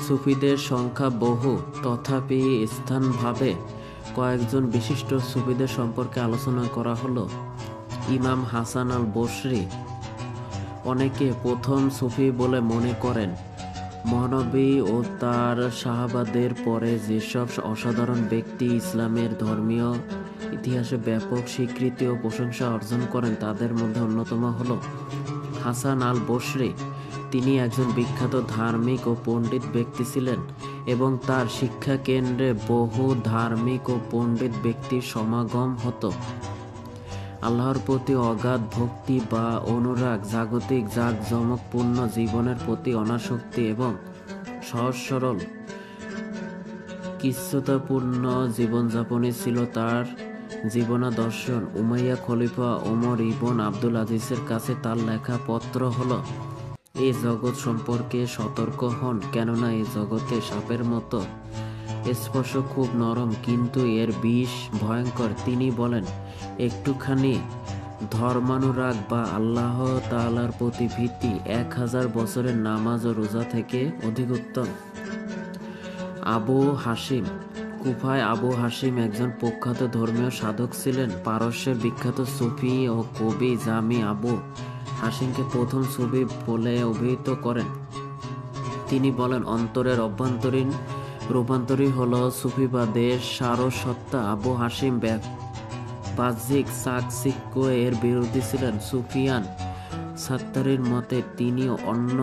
সুফিদের সংখ্যা বহু, তথাপি স্থানভাবে কয়েকজন বিশিষ্ট সুফিদের সম্পর্কে আলোচনা করা হলো। ইমাম হাসান আল বসরি অনেকে প্রথম সুফি বলে মনে করেন। মহানবী ও তার সাহাবাদের পরে যেসব অসাধারণ ব্যক্তি ইসলামের ধর্মীয় ইতিহাসে ব্যাপক স্বীকৃতি ও প্রশংসা অর্জন করেন তাদের মধ্যে অন্যতম হল হাসান আল বসরি। তিনি একজন বিখ্যাত ধার্মিক ও পণ্ডিত ব্যক্তি ছিলেন এবং তার শিক্ষা কেন্দ্রে বহু ধার্মিক ও পণ্ডিত ব্যক্তির সমাগম হতো। আল্লাহর প্রতি অগাধ ভক্তি বা অনুরাগ, জাগতিক জাঁকজমকপূর্ণ জীবনের প্রতি অনাসক্তি এবং সহজ সরল কিচ্ছুতাপূর্ণ জীবনযাপনই ছিল তার জীবনাদর্শন। উমাইয়া খলিফা ওমর ইবন আব্দুল আজিজের কাছে তার লেখা পত্র হলো, এই জগৎ সম্পর্কে সতর্ক হন, কেননা এই জগতে সাপের মতো স্পর্শ খুব নরম, কিন্তু এর বিষ ভয়ঙ্কর। তিনি বলেন, একটুখানি ধর্মানুরাগ বা আল্লাহ তাআলার প্রতি ভীতি 1000 বছরের নামাজ ও রোজা থেকে অধিক উত্তম। আবু হাসিম কুফায় আবু হাসিম একজন প্রখ্যাত ধর্মীয় সাধক ছিলেন। পারস্যের বিখ্যাত সুফি ও কবি জামি আবু হাসিমকে প্রথম সুফি বলে অভিহিত করেন। তিনি বলেন, অন্তরের অভ্যন্তরীণ রূপান্তরই হল সুফিবাদের সারসত্তা। আবু হাসিম বাহ্যিক চাকচিক্য এর বিরোধী ছিলেন। সুফিয়ান সাত্তারির মতে তিনি অন্য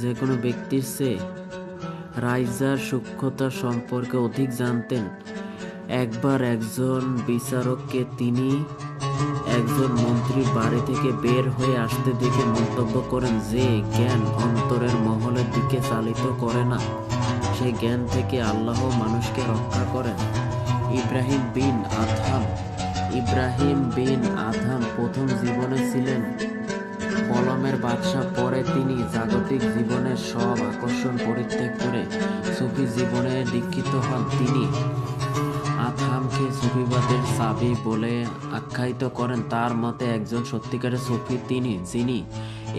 যে কোনো ব্যক্তির চেয়ে রাইজার সূক্ষ্মতা সম্পর্কে অধিক জানতেন। একবার একজন বিচারককে তিনি একজন মন্ত্রীর বাড়ি থেকে বের হয়ে আসতে দেখে মন্তব্য করেন, যে জ্ঞান অন্তরের মহলের দিকে চালিত করে না, সেই জ্ঞান থেকে আল্লাহ মানুষকে রক্ষা করেন। ইব্রাহিম বিন আদহাম প্রথম জীবনে ছিলেন কলমের বাদশাহ। পরে তিনি জাগতিক জীবনের সব আকর্ষণ পরিত্যাগ করে সুফি জীবনে দীক্ষিত হন। তিনি আদহামকে সুফিবাদের চাবি বলে আখ্যায়িত করেন। তার মতে একজন সত্যিকারের সুফি তিনি, যিনি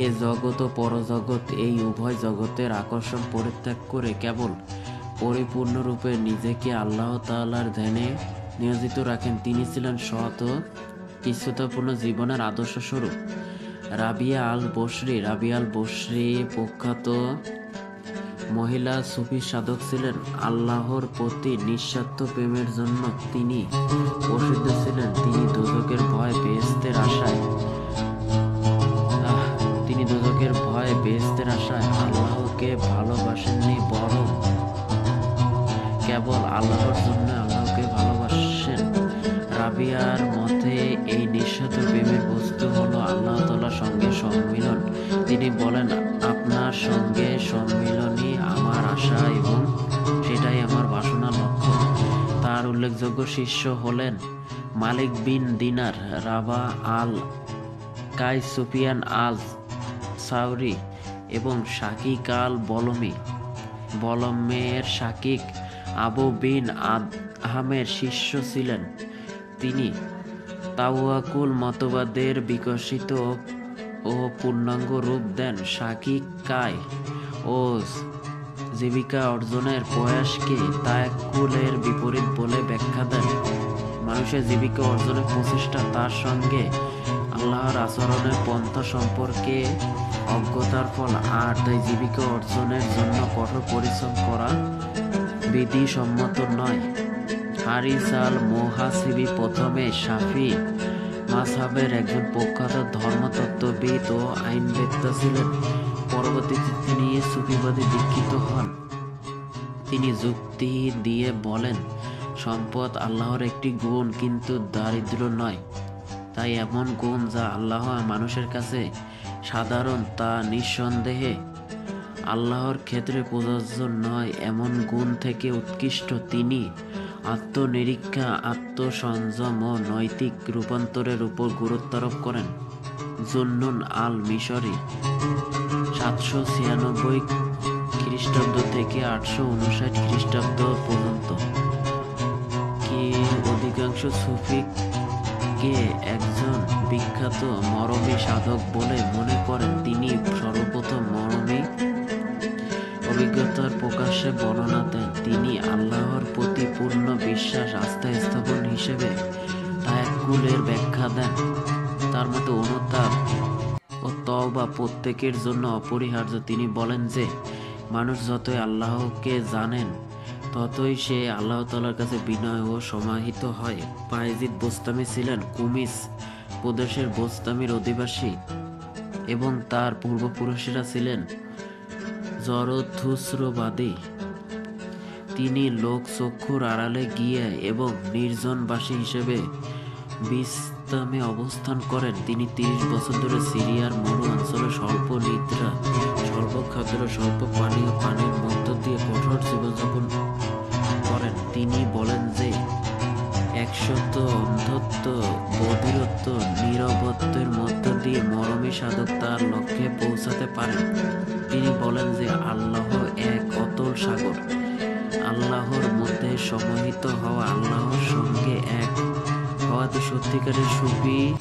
এ জগৎ ও পরজগৎ এই উভয় জগতের আকর্ষণ পরিত্যাগ করে কেবল পরিপূর্ণরূপে নিজেকে আল্লাহ তাআলার ধ্যানে নিয়োজিত রাখেন। তিনি ছিলেন সৎ ও কিচ্ছুতাপূর্ণ জীবনের আদর্শ স্বরূপ। রাবিয়া আল বসরি প্রখ্যাত মহিলা সুফি সাধক ছিলেন। আল্লাহর প্রতি নিঃস্বার্থ প্রেমের জন্য তিনি প্রসিদ্ধ ছিলেন। তিনি দোজখের ভয়ে বেহেশতের আশায় আল্লাহকে ভালোবাসেননি, বরং কেবল আল্লাহর জন্য আল্লাহকে ভালোবাসেন। রাবিয়ার মতে এই নিঃস্বার্থ প্রেমের বস্তু হলো আল্লাহ তাআলার সঙ্গে সম্মিলন। তিনি বলেন, আপনার সঙ্গে সম্মিলনই আমার আশা এবং সেটাই আমার বাসনার লক্ষ্য। তার উল্লেখযোগ্য শিষ্য হলেন মালিক বিন দিনার, রাবা আল কাই, সুফিয়ান আল সাউরি এবং শাকিক আল বলমের শাকিক আবু বিন আদহামের শিষ্য ছিলেন। তিনি তাওয়াকুল মতবাদের বিকশিত ও পূর্ণাঙ্গ রূপ দেন। শাকিক কায় ও জীবিকা অর্জনের প্রয়াসকে তায়াক্কুলের বিপরীত বলে ব্যাখ্যা দেন। মানুষের জীবিকা অর্জনের প্রচেষ্টা তার সঙ্গে আল্লাহর আচরণের পন্থা সম্পর্কে অজ্ঞতার ফল, আর তাই জীবিকা অর্জনের জন্য কঠোর পরিশ্রম করা বিধিসম্মত নয়। হারিস আল মুহাসিবি প্রথমে শাফি মাযহাবের একজন প্রখ্যাত ধর্মতত্ত্ববিদ ও আইনবেত্তা ছিলেন। পরবর্তীতে তিনি সুফিবাদে দীক্ষিত হন। তিনি যুক্তি দিয়ে বলেন, সম্পদ আল্লাহর একটি গুণ, কিন্তু দারিদ্র্য নয়। তাই এমন গুণ যা আল্লাহ মানুষের কাছে সাধারণ, তা নিঃসন্দেহে আল্লাহর ক্ষেত্রে প্রযোজ্য নয়। এমন গুণ থেকে উৎকৃষ্ট তিনি আত্মনিরীক্ষা, আত্মসংযম ও নৈতিক রূপান্তরের উপর গুরুত্ব আরোপ করেন। জুন্নুন আল মিশরি 796 খ্রিস্টাব্দ থেকে 859 খ্রিস্টাব্দ পর্যন্ত কি অধিকাংশ সুফিকে একজন বিখ্যাত মরমী সাধক বলে মনে করেন। তিনি সর্বপ্রথম মরমী ও অভিজ্ঞতার প্রকাশ্যে বর্ণনা দেন। তিনি আল্লাহর প্রতি পূর্ণ বিশ্বাস আস্থা স্থাপন হিসেবে তাওয়াক্কুলের ব্যাখ্যা দেন। তার মতে অনুতাপ ও তওবা প্রত্যেকের জন্য অপরিহার্য। তিনি বলেন যে মানুষ যতই আল্লাহকে জানেন ততই সে আল্লাহ তাআলার কাছে বিনয় ও সমাহিত হয়। বায়েজিদ বোস্তামি ছিলেন কুমিস প্রদেশের বোস্তামির অধিবাসী এবং তার পূর্বপুরুষেরা ছিলেন জরথুস্ত্রবাদী। তিনি লোক চক্ষুর আড়ালে গিয়ে এবং নির্জনবাসী হিসেবে বিস্তামে অবস্থান করেন। তিনি ৩০ বছর ধরে সিরিয়ার মরু অঞ্চলে স্বল্প নিদ্রা, স্বল্প খাদ্য, স্বল্প পানীয় পানির মধ্য দিয়ে কঠোর জীবনযাপন করেন। তিনি বলেন যে একশত অন্ধত্ব, বধিরত্ব, নীরবত্বের মধ্য দিয়ে মরমী সাধক তার লক্ষ্যে পৌঁছাতে পারেন। তিনি বলেন যে আল্লাহ এক অতল সাগর। আল্লাহর মধ্যে সমাহিত হওয়া, আল্লাহর সঙ্গে এক হওয়াতে সত্যিকারের সুফি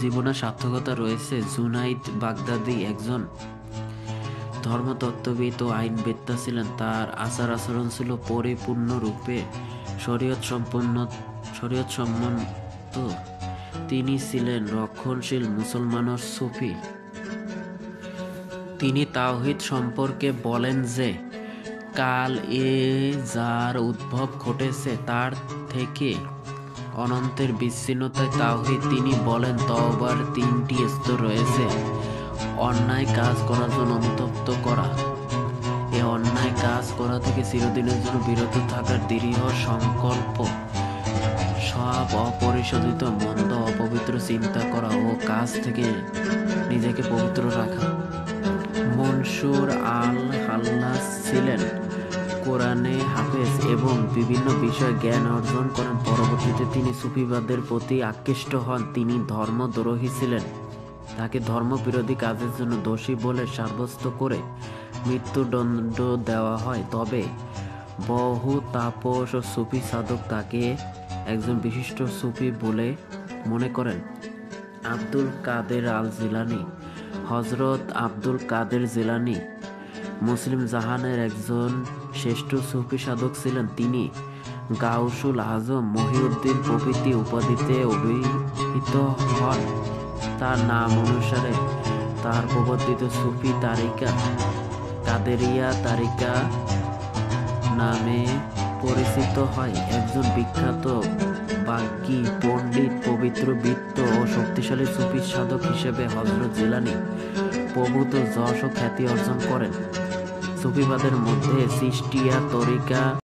জীবনে সার্থকতা রয়েছে। জুনাইদ বাগদাদি একজন ধর্মতত্ত্ববিদ ও আইনবেত্তা ছিলেন। তার আচার আচরণ ছিল পরিপূর্ণরূপে শরীয়ত সম্মত। তিনি ছিলেন রক্ষণশীল মুসলমান ও সুফি। তিনি তাওহীদ সম্পর্কে বলেন যে কাল এ যার উদ্ভব ঘটেছে তার থেকে অনন্তের বিচ্ছিন্নতায় তাওহীদ। তিনি বলেন তওবার ৩টি স্তর রয়েছে। অন্যায় কাজ করার জন্য অনুতপ্ত করা, এ অন্যায় কাজ করা থেকে চিরদিনের জন্য বিরত থাকার দৃঢ় সংকল্প, সব অপরিশোধিত মন্দ অপবিত্র চিন্তা করা ও কাজ থেকে নিজেকে পবিত্র রাখা। মনসুর আল-হাল্লাজ ছিলেন কোরআনে হাফেজ এবং বিভিন্ন বিষয়ে জ্ঞান অর্জন করেন। পরবর্তীতে তিনি সুফিবাদের প্রতি আকৃষ্ট হন। তিনি ধর্মদ্রোহী ছিলেন। তাকে ধর্মবিরোধী কাজের জন্য দোষী বলে সাব্যস্ত করে মৃত্যুদণ্ড দেওয়া হয়। তবে বহু তাপস ও সুফি সাধক তাকে একজন বিশিষ্ট সুফি বলে মনে করেন। আব্দুল কাদের আল জিলানী, হযরত আব্দুল কাদের জিলানী মুসলিম জাহানের একজন শ্রেষ্ঠ সুফি সাধক ছিলেন। তিনি গাউসুল আজম, মহিউদ্দিন প্রভৃতি উপাধিতে অভিহিত হন। তার নাম অনুসারে তার প্রবর্তিত সুফি তারিকা কাদেরিয়া তারিকা নামে পরিচিত হয়। একজন বিখ্যাত বাগ্মী, পণ্ডিত, পবিত্র বৃত্ত ও শক্তিশালী সুফি সাধক হিসেবে হযরত জিলানী প্রভূত যশ ও খ্যাতি অর্জন করেন। সুফিবাদের মধ্যে চিশতিয়া তরিকা